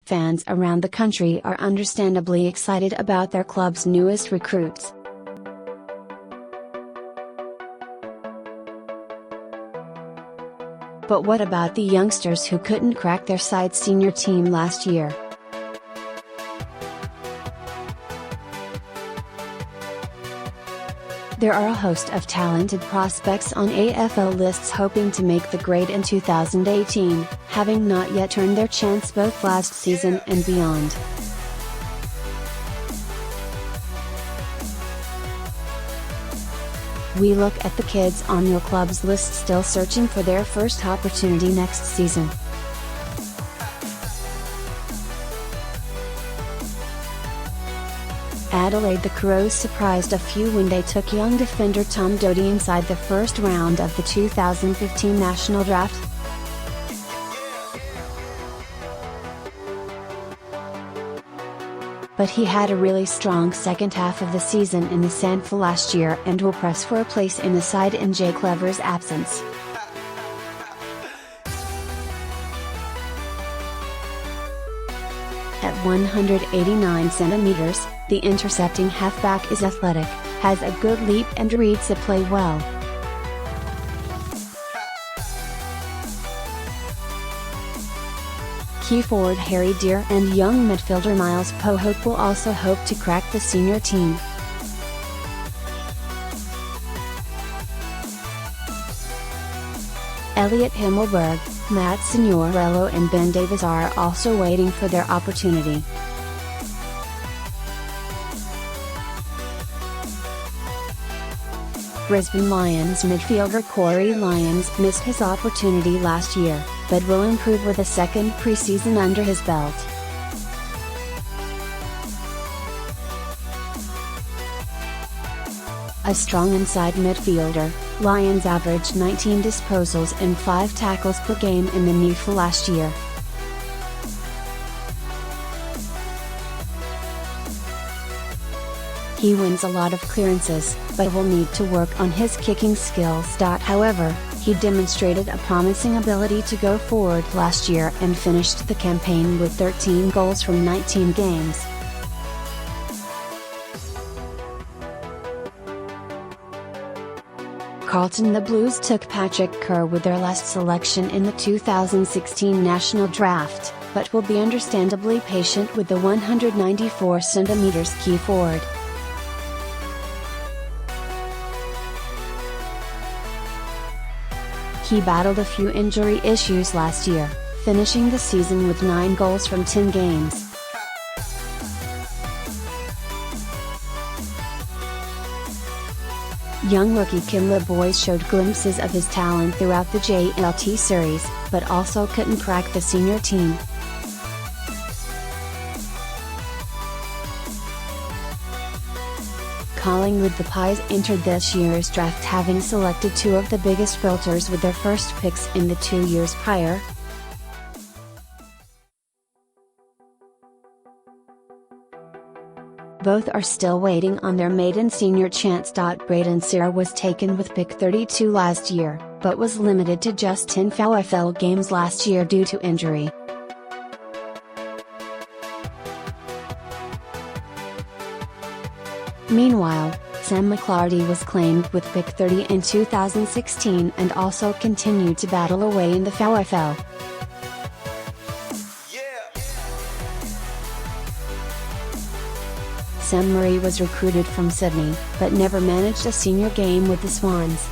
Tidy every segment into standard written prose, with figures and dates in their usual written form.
Fans around the country are understandably excited about their club's newest recruits. But what about the youngsters who couldn't crack their side's senior team last year? There are a host of talented prospects on AFL lists hoping to make the grade in 2018, having not yet earned their chance both last season and beyond. We look at the kids on your club's list still searching for their first opportunity next season. Adelaide the Crows surprised a few when they took young defender Tom Doty inside the first round of the 2015 National Draft. But he had a really strong second half of the season in the SANFL last year and will press for a place in the side in Jay Clever's absence. At 189 centimeters, the intercepting halfback is athletic, has a good leap and reads the play well. Key forward Harry Deer and young midfielder Miles Pohope will also hope to crack the senior team. Elliot Himmelberg, Matt Signorello and Ben Davis are also waiting for their opportunity. Brisbane Lions midfielder Corey Lyons missed his opportunity last year, but will improve with a second preseason under his belt. A strong inside midfielder, Lyons averaged 19 disposals and 5 tackles per game in the NEFL last year. He wins a lot of clearances, but will need to work on his kicking skills. However, he demonstrated a promising ability to go forward last year and finished the campaign with 13 goals from 19 games. Carlton the Blues took Patrick Kerr with their last selection in the 2016 National Draft, but will be understandably patient with the 194 centimeters key forward. He battled a few injury issues last year, finishing the season with 9 goals from 10 games. Young rookie Kim Boys showed glimpses of his talent throughout the JLT series, but also couldn't crack the senior team. Collingwood the Pies entered this year's draft having selected 2 of the biggest builders with their first picks in the 2 years prior. Both are still waiting on their maiden senior chance. Braden Sear was taken with pick 32 last year, but was limited to just 10 AFL games last year due to injury. Meanwhile, Sam McClarty was claimed with pick 30 in 2016 and also continued to battle away in the AFL. Sam Murray was recruited from Sydney, but never managed a senior game with the Swans.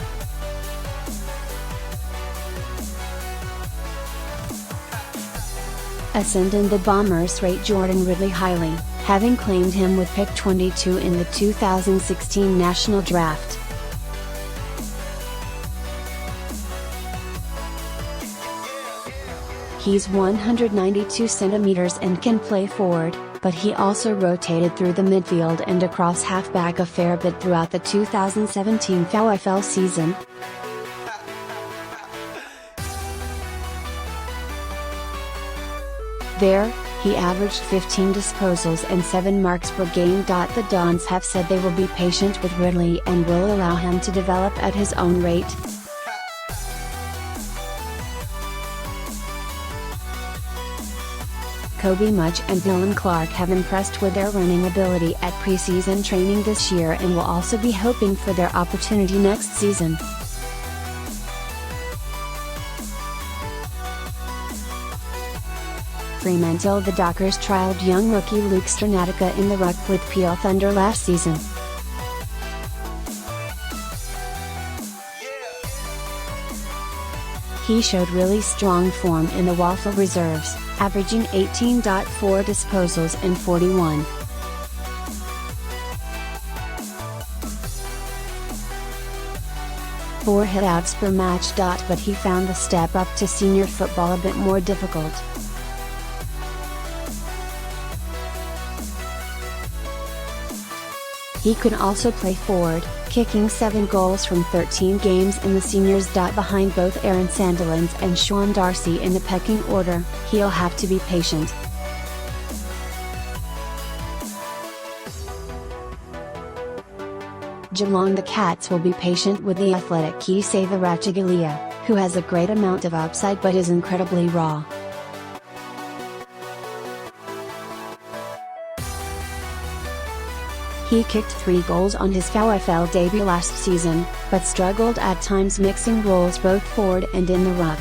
Ascending the Bombers rate Jordan Ridley highly, having claimed him with pick 22 in the 2016 National Draft. He's 192 centimeters and can play forward, but he also rotated through the midfield and across halfback a fair bit throughout the 2017 AFL season. There, he averaged 15 disposals and 7 marks per game. The Dons have said they will be patient with Ridley and will allow him to develop at his own rate. Kobe Much and Dylan Clark have impressed with their running ability at preseason training this year and will also be hoping for their opportunity next season. Fremantle. The Dockers trialled young rookie Luke Stranatica in the ruck with Peel Thunder last season. He showed really strong form in the WAFL reserves, averaging 18.4 disposals in 41. Four hitouts per match. But he found the step up to senior football a bit more difficult. He could also play forward, kicking 7 goals from 13 games in the seniors. Behind both Aaron Sandilands and Sean Darcy in the pecking order, he'll have to be patient. Geelong. The Cats will be patient with the athletic Kiseva Ratchagalia, who has a great amount of upside but is incredibly raw. He kicked 3 goals on his AFL debut last season, but struggled at times mixing roles both forward and in the ruck.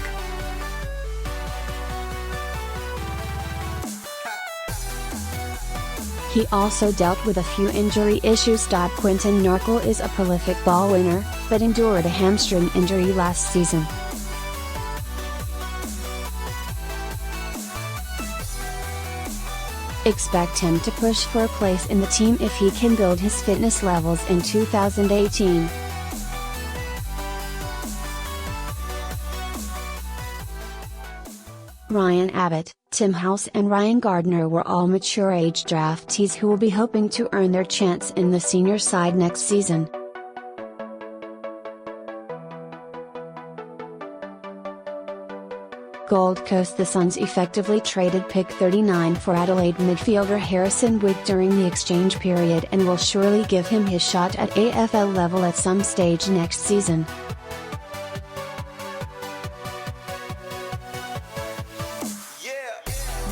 He also dealt with a few injury issues. Quinton Narkle is a prolific ball winner, but endured a hamstring injury last season. Expect him to push for a place in the team if he can build his fitness levels in 2018. Ryan Abbott, Tim House and Ryan Gardner were all mature age draftees who will be hoping to earn their chance in the senior side next season. Gold Coast. The Suns effectively traded pick 39 for Adelaide midfielder Harrison Wick during the exchange period and will surely give him his shot at AFL level at some stage next season.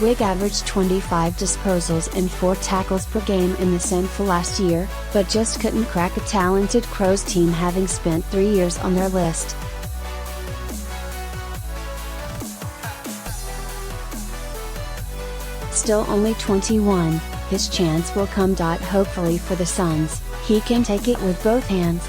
Wick averaged 25 disposals and 4 tackles per game in the SANFL last year, but just couldn't crack a talented Crows team, having spent 3 years on their list. Still only 21, his chance will come. Hopefully for the Suns, he can take it with both hands.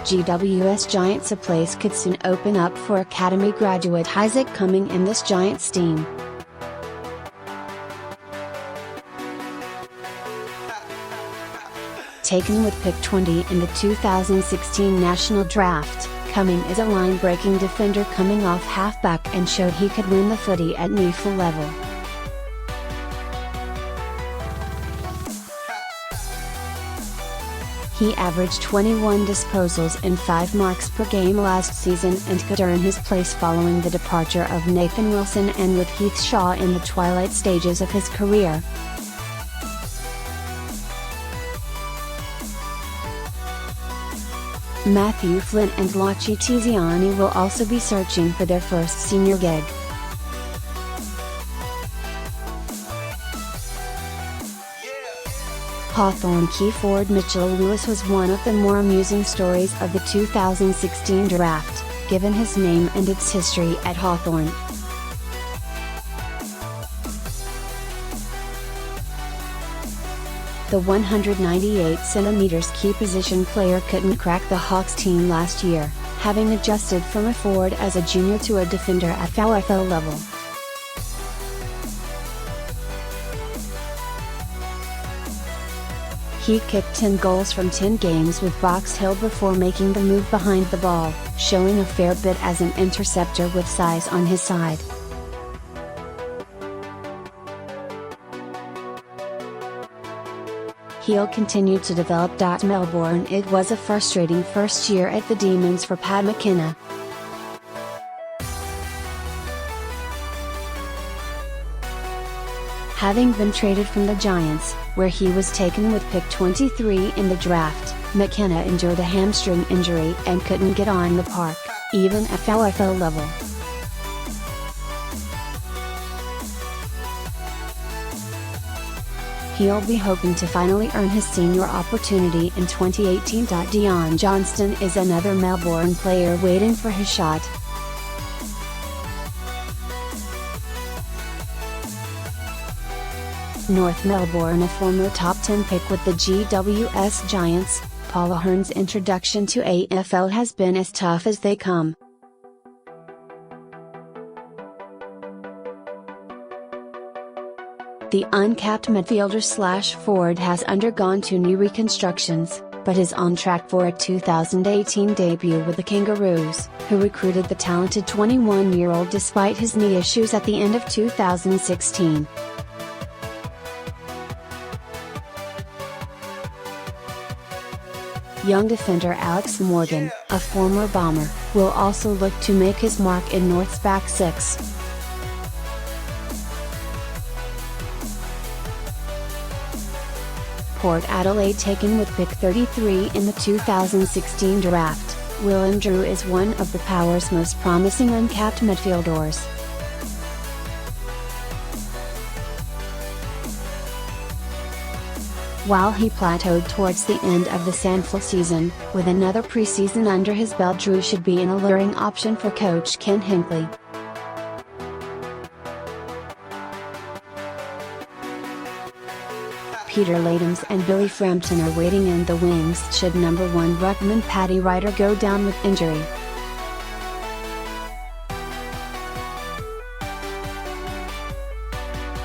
GWS Giants. A place could soon open up for Academy graduate Isaac Cumming in this Giants team. Taken with pick 20 in the 2016 National Draft, Cumming is a line-breaking defender coming off halfback and showed he could win the footy at NAFL level. He averaged 21 disposals and 5 marks per game last season and could earn his place following the departure of Nathan Wilson and with Heath Shaw in the twilight stages of his career. Matthew Flynn and Lachi Tiziani will also be searching for their first senior gig. Hawthorn key forward Mitchell Lewis was one of the more amusing stories of the 2016 draft, given his name and its history at Hawthorn. The 198cm key position player couldn't crack the Hawks team last year, having adjusted from a forward as a junior to a defender at AFL level. He kicked 10 goals from 10 games with Box Hill before making the move behind the ball, showing a fair bit as an interceptor with size on his side. He'll continue to develop. Melbourne. It was a frustrating first year at the Demons for Pat McKenna. Having been traded from the Giants, where he was taken with pick 23 in the draft, McKenna endured a hamstring injury and couldn't get on the park. even at AFL level. He'll be hoping to finally earn his senior opportunity in 2018. Dion Johnston is another Melbourne player waiting for his shot. North Melbourne, a former top 10 pick with the GWS Giants, Paul Ahern's introduction to AFL has been as tough as they come. The uncapped midfielder/forward has undergone 2 knee reconstructions, but is on track for a 2018 debut with the Kangaroos, who recruited the talented 21-year-old despite his knee issues at the end of 2016. Young defender Alex Morgan, a former Bomber, will also look to make his mark in North's back six. Port Adelaide taken with pick 33 in the 2016 draft, Willem Drew is one of the Power's most promising uncapped midfielders. While he plateaued towards the end of the SANFL season, with another preseason under his belt, Drew should be an alluring option for coach Ken Hinkley. Peter Ladhams and Billy Frampton are waiting in the wings should number 1 ruckman Paddy Ryder go down with injury.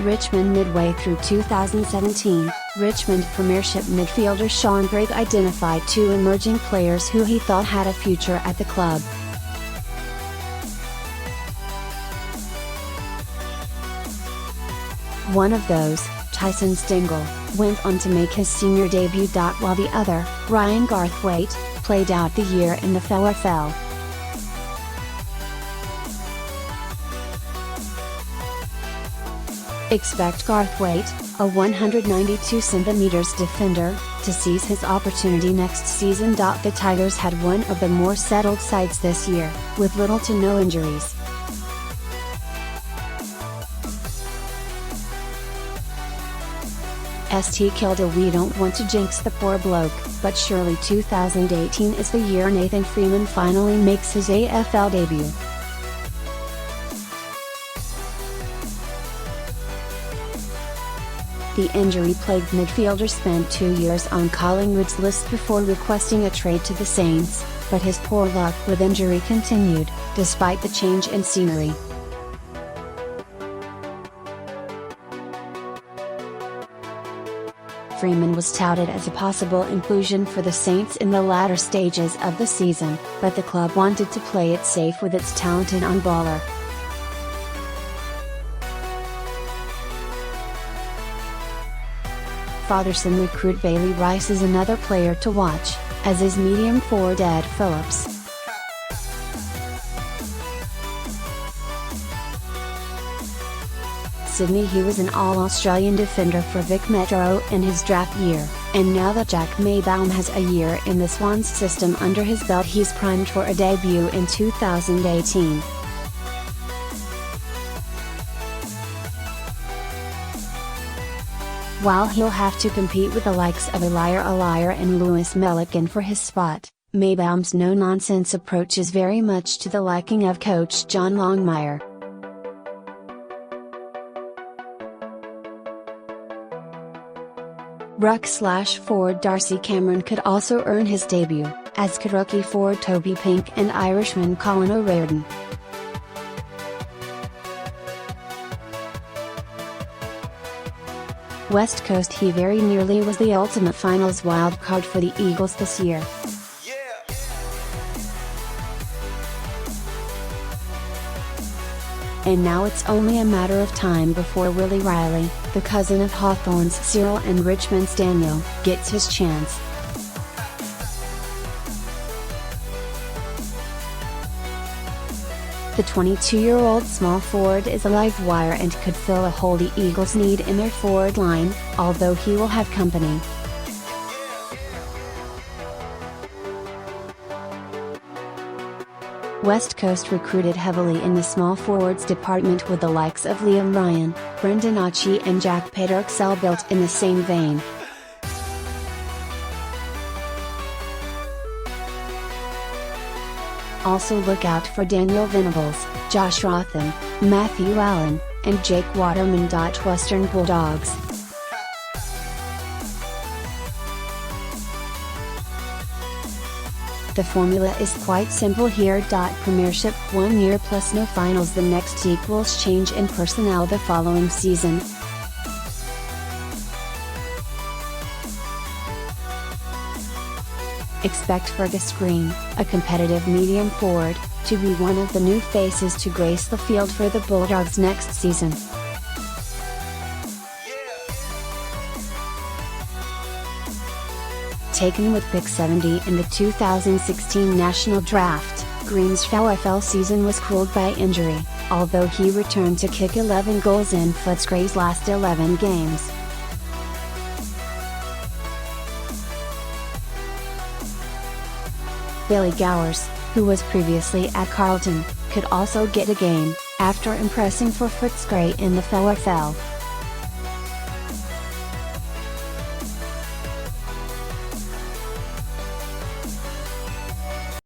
Richmond. Midway through 2017, Richmond Premiership midfielder Sean Brigg identified 2 emerging players who he thought had a future at the club. One of those, Tyson Stengel, went on to make his senior debut. While the other, Ryan Garthwaite, played out the year in the AFL. Expect Garthwaite, a 192cm defender, to seize his opportunity next season. The Tigers had one of the more settled sides this year, with little to no injuries. St Kilda. We don't want to jinx the poor bloke, but surely 2018 is the year Nathan Freeman finally makes his AFL debut. The injury-plagued midfielder spent 2 years on Collingwood's list before requesting a trade to the Saints, but his poor luck with injury continued, despite the change in scenery. Freeman was touted as a possible inclusion for the Saints in the latter stages of the season, but the club wanted to play it safe with its talented on-baller. Fatherson recruit Bailey Rice is another player to watch, as is medium forward Ed Phillips. Sydney. He was an All-Australian defender for Vic Metro in his draft year, and now that Jack Maybaum has a year in the Swans system under his belt, he's primed for a debut in 2018. While he'll have to compete with the likes of Alair and Lewis Milligan for his spot, Maybaum's no-nonsense approach is very much to the liking of coach John Longmire. Ruck/forward Darcy Cameron could also earn his debut, as could rookie forward Toby Pink and Irishman Colin O'Riordan. West Coast. He very nearly was the ultimate finals wildcard for the Eagles this year. And now it's only a matter of time before Willie Riley, the cousin of Hawthorn's Cyril and Richmond's Daniel, gets his chance. The 22-year-old small forward is a live wire and could fill a hole the Eagles need in their forward line, although he will have company. West Coast recruited heavily in the small forwards department with the likes of Liam Ryan, Brendan Archie and Jack Payter built in the same vein. Also look out for Daniel Venables, Josh Rotham, Matthew Allen, and Jake Waterman. Western Bulldogs. The formula is quite simple here. Premiership 1 year plus no finals the next equals change in personnel the following season. Expect Fergus Green, a competitive medium forward, to be one of the new faces to grace the field for the Bulldogs next season. Taken with pick 70 in the 2016 national draft, Green's AFL season was cooled by injury, although he returned to kick 11 goals in Footscray's last 11 games. Billy Gowers, who was previously at Carlton, could also get a game, after impressing for Footscray in the AFL.